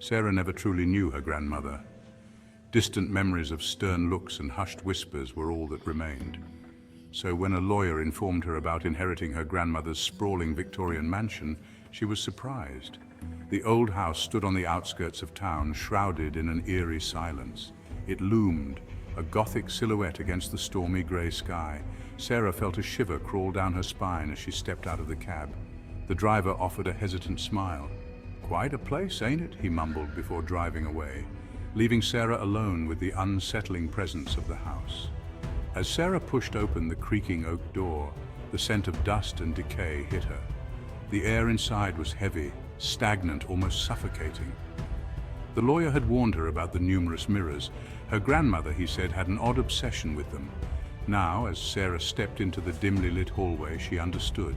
Sarah never truly knew her grandmother. Distant memories of stern looks and hushed whispers were all that remained. So when a lawyer informed her about inheriting her grandmother's sprawling Victorian mansion, she was surprised. The old house stood on the outskirts of town, shrouded in an eerie silence. It loomed, a gothic silhouette against the stormy grey sky. Sarah felt a shiver crawl down her spine as she stepped out of the cab. The driver offered a hesitant smile. "Quite a place, ain't it?" he mumbled before driving away, leaving Sarah alone with the unsettling presence of the house. As Sarah pushed open the creaking oak door, the scent of dust and decay hit her. The air inside was heavy, stagnant, almost suffocating. The lawyer had warned her about the numerous mirrors. Her grandmother, he said, had an odd obsession with them. Now, as Sarah stepped into the dimly lit hallway, she understood.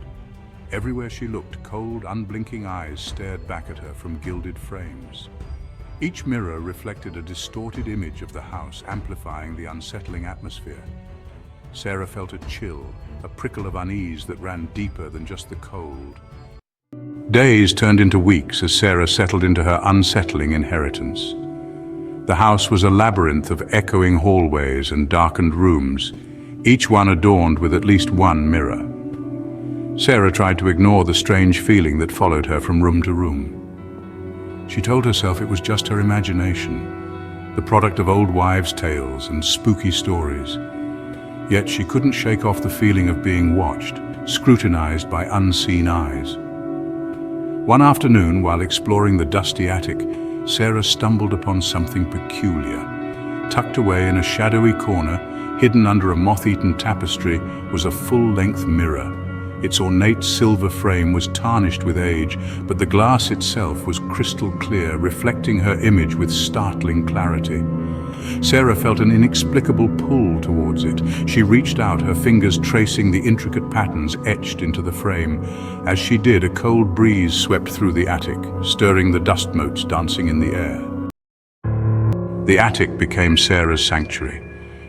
Everywhere she looked, cold, unblinking eyes stared back at her from gilded frames. Each mirror reflected a distorted image of the house, amplifying the unsettling atmosphere. Sarah felt a chill, a prickle of unease that ran deeper than just the cold. Days turned into weeks as Sarah settled into her unsettling inheritance. The house was a labyrinth of echoing hallways and darkened rooms, each one adorned with at least one mirror. Sarah tried to ignore the strange feeling that followed her from room to room. She told herself it was just her imagination, the product of old wives' tales and spooky stories. Yet she couldn't shake off the feeling of being watched, scrutinized by unseen eyes. One afternoon, while exploring the dusty attic, Sarah stumbled upon something peculiar. Tucked away in a shadowy corner, hidden under a moth-eaten tapestry, was a full-length mirror. Its ornate silver frame was tarnished with age, but the glass itself was crystal clear, reflecting her image with startling clarity. Sarah felt an inexplicable pull towards it. She reached out, her fingers tracing the intricate patterns etched into the frame. As she did, a cold breeze swept through the attic, stirring the dust motes dancing in the air. The attic became Sarah's sanctuary.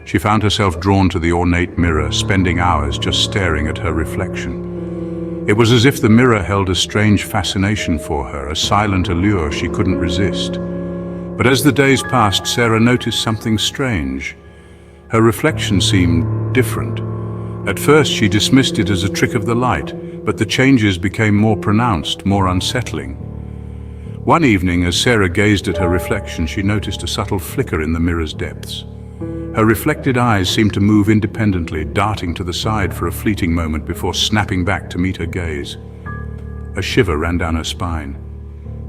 She found herself drawn to the ornate mirror, spending hours just staring at her reflection. It was as if the mirror held a strange fascination for her, a silent allure she couldn't resist. But as the days passed, Sarah noticed something strange. Her reflection seemed different. At first, she dismissed it as a trick of the light, but the changes became more pronounced, more unsettling. One evening, as Sarah gazed at her reflection, she noticed a subtle flicker in the mirror's depths. Her reflected eyes seemed to move independently, darting to the side for a fleeting moment before snapping back to meet her gaze. A shiver ran down her spine.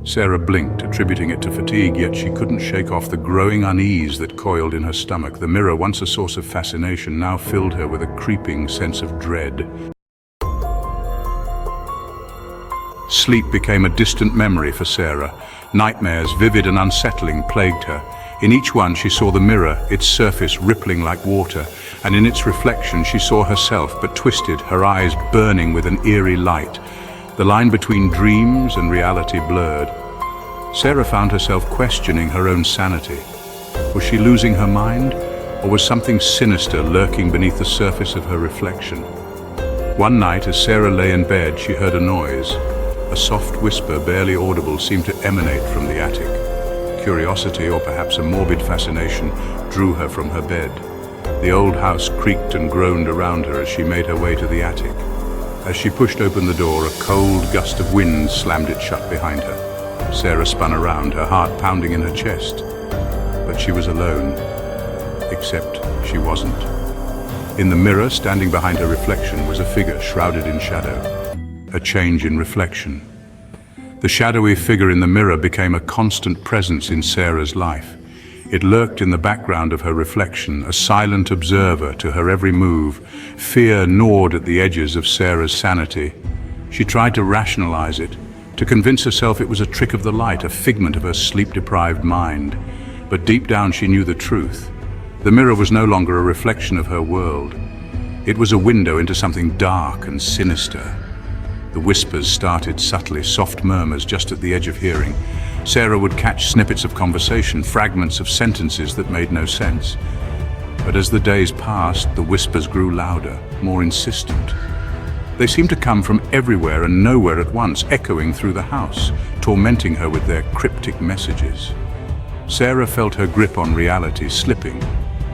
Sarah blinked, attributing it to fatigue, yet she couldn't shake off the growing unease that coiled in her stomach. The mirror, once a source of fascination, now filled her with a creeping sense of dread. Sleep became a distant memory for Sarah. Nightmares, vivid and unsettling, plagued her. In each one she saw the mirror, its surface rippling like water, and in its reflection she saw herself, but twisted, her eyes burning with an eerie light. The line between dreams and reality blurred. Sarah found herself questioning her own sanity. Was she losing her mind, or was something sinister lurking beneath the surface of her reflection? One night, as Sarah lay in bed, she heard a noise. A soft whisper, barely audible, seemed to emanate from the attic. Curiosity, or perhaps a morbid fascination, drew her from her bed. The old house creaked and groaned around her as she made her way to the attic. As she pushed open the door, a cold gust of wind slammed it shut behind her. Sarah spun around, her heart pounding in her chest. But she was alone. Except she wasn't. In the mirror, standing behind her reflection, was a figure shrouded in shadow. A change in reflection. The shadowy figure in the mirror became a constant presence in Sarah's life. It lurked in the background of her reflection, a silent observer to her every move. Fear gnawed at the edges of Sarah's sanity. She tried to rationalize it, to convince herself it was a trick of the light, a figment of her sleep-deprived mind. But deep down she knew the truth. The mirror was no longer a reflection of her world. It was a window into something dark and sinister. The whispers started subtly, soft murmurs just at the edge of hearing. Sarah would catch snippets of conversation, fragments of sentences that made no sense. But as the days passed, the whispers grew louder, more insistent. They seemed to come from everywhere and nowhere at once, echoing through the house, tormenting her with their cryptic messages. Sarah felt her grip on reality slipping.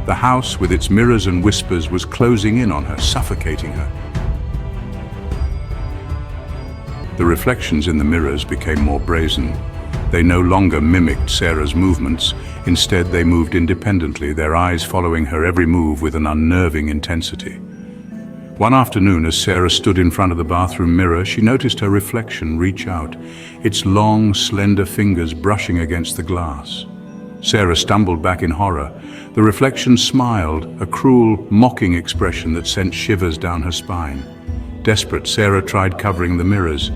The house, with its mirrors and whispers, was closing in on her, suffocating her. The reflections in the mirrors became more brazen. They no longer mimicked Sarah's movements. Instead, they moved independently, their eyes following her every move with an unnerving intensity. One afternoon, as Sarah stood in front of the bathroom mirror, she noticed her reflection reach out, its long, slender fingers brushing against the glass. Sarah stumbled back in horror. The reflection smiled, a cruel, mocking expression that sent shivers down her spine. Desperate, Sarah tried covering the mirrors.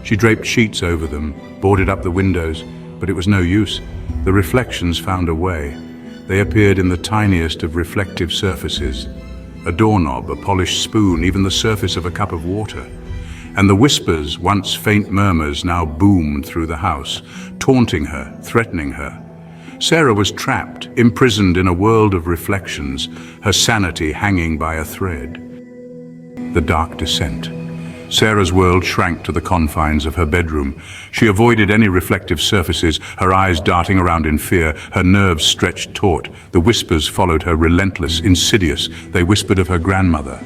She draped sheets over them, boarded up the windows, but it was no use. The reflections found a way. They appeared in the tiniest of reflective surfaces. A doorknob, a polished spoon, even the surface of a cup of water. And the whispers, once faint murmurs, now boomed through the house, taunting her, threatening her. Sarah was trapped, imprisoned in a world of reflections, her sanity hanging by a thread. The dark descent. Sarah's world shrank to the confines of her bedroom. She avoided any reflective surfaces, her eyes darting around in fear, her nerves stretched taut. The whispers followed her, relentless, insidious. They whispered of her grandmother,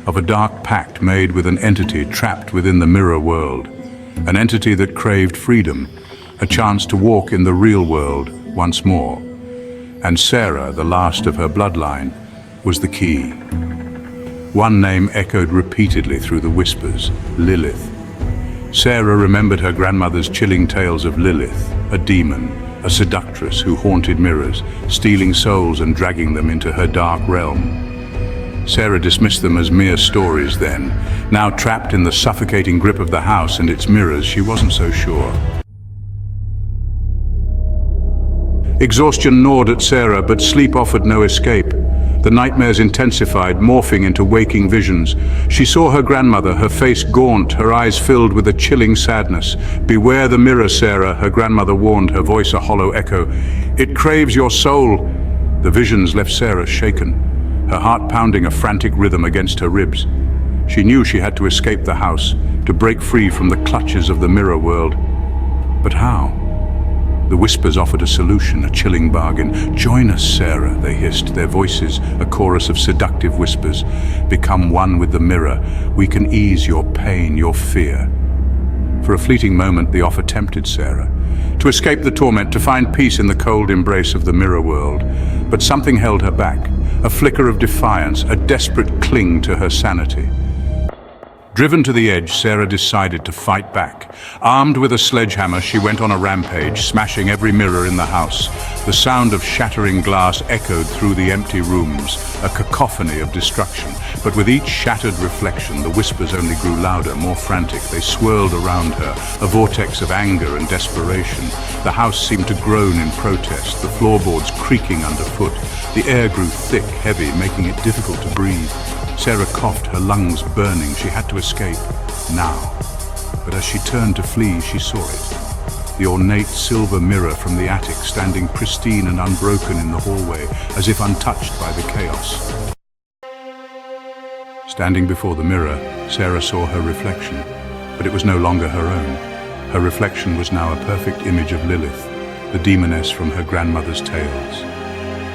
of a dark pact made with an entity trapped within the mirror world, an entity that craved freedom, a chance to walk in the real world once more. And Sarah, the last of her bloodline, was the key. One name echoed repeatedly through the whispers: Lilith. Sarah remembered her grandmother's chilling tales of Lilith, a demon, a seductress who haunted mirrors, stealing souls and dragging them into her dark realm. Sarah dismissed them as mere stories then. Now trapped in the suffocating grip of the house and its mirrors, she wasn't so sure. Exhaustion gnawed at Sarah, but sleep offered no escape. The nightmares intensified, morphing into waking visions. She saw her grandmother, her face gaunt, her eyes filled with a chilling sadness. "Beware the mirror, Sarah," her grandmother warned, her voice a hollow echo. "It craves your soul." The visions left Sarah shaken, her heart pounding a frantic rhythm against her ribs. She knew she had to escape the house, to break free from the clutches of the mirror world. But how? The whispers offered a solution, a chilling bargain. "Join us, Sarah," they hissed, their voices a chorus of seductive whispers. "Become one with the mirror. We can ease your pain, your fear." For a fleeting moment, the offer tempted Sarah. To escape the torment, to find peace in the cold embrace of the mirror world. But something held her back, a flicker of defiance, a desperate cling to her sanity. Driven to the edge, Sarah decided to fight back. Armed with a sledgehammer, she went on a rampage, smashing every mirror in the house. The sound of shattering glass echoed through the empty rooms, a cacophony of destruction. But with each shattered reflection, the whispers only grew louder, more frantic. They swirled around her, a vortex of anger and desperation. The house seemed to groan in protest, the floorboards creaking underfoot. The air grew thick, heavy, making it difficult to breathe. Sarah coughed, her lungs burning. She had to escape, now. But as she turned to flee, she saw it. The ornate silver mirror from the attic, standing pristine and unbroken in the hallway, as if untouched by the chaos. Standing before the mirror, Sarah saw her reflection, but it was no longer her own. Her reflection was now a perfect image of Lilith, the demoness from her grandmother's tales.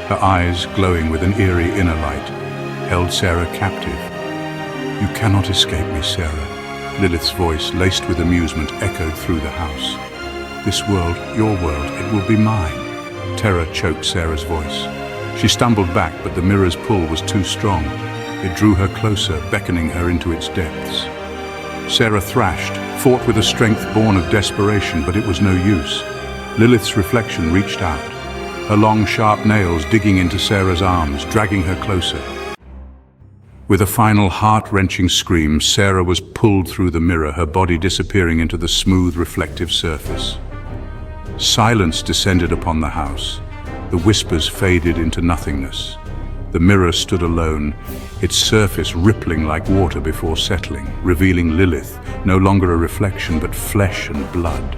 Her eyes, glowing with an eerie inner light, held Sarah captive. "You cannot escape me, Sarah." Lilith's voice, laced with amusement, echoed through the house. "This world, your world, it will be mine." Terror choked Sarah's voice. She stumbled back, but the mirror's pull was too strong. It drew her closer, beckoning her into its depths. Sarah thrashed, fought with a strength born of desperation, but it was no use. Lilith's reflection reached out, her long, sharp nails digging into Sarah's arms, dragging her closer. With a final heart-wrenching scream, Sarah was pulled through the mirror, her body disappearing into the smooth, reflective surface. Silence descended upon the house. The whispers faded into nothingness. The mirror stood alone, its surface rippling like water before settling, revealing Lilith, no longer a reflection but flesh and blood.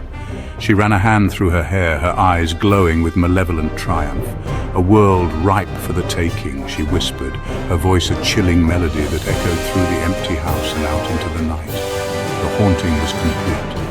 She ran a hand through her hair, her eyes glowing with malevolent triumph. A world ripe for the taking, she whispered, her voice a chilling melody that echoed through the empty house and out into the night. The haunting was complete.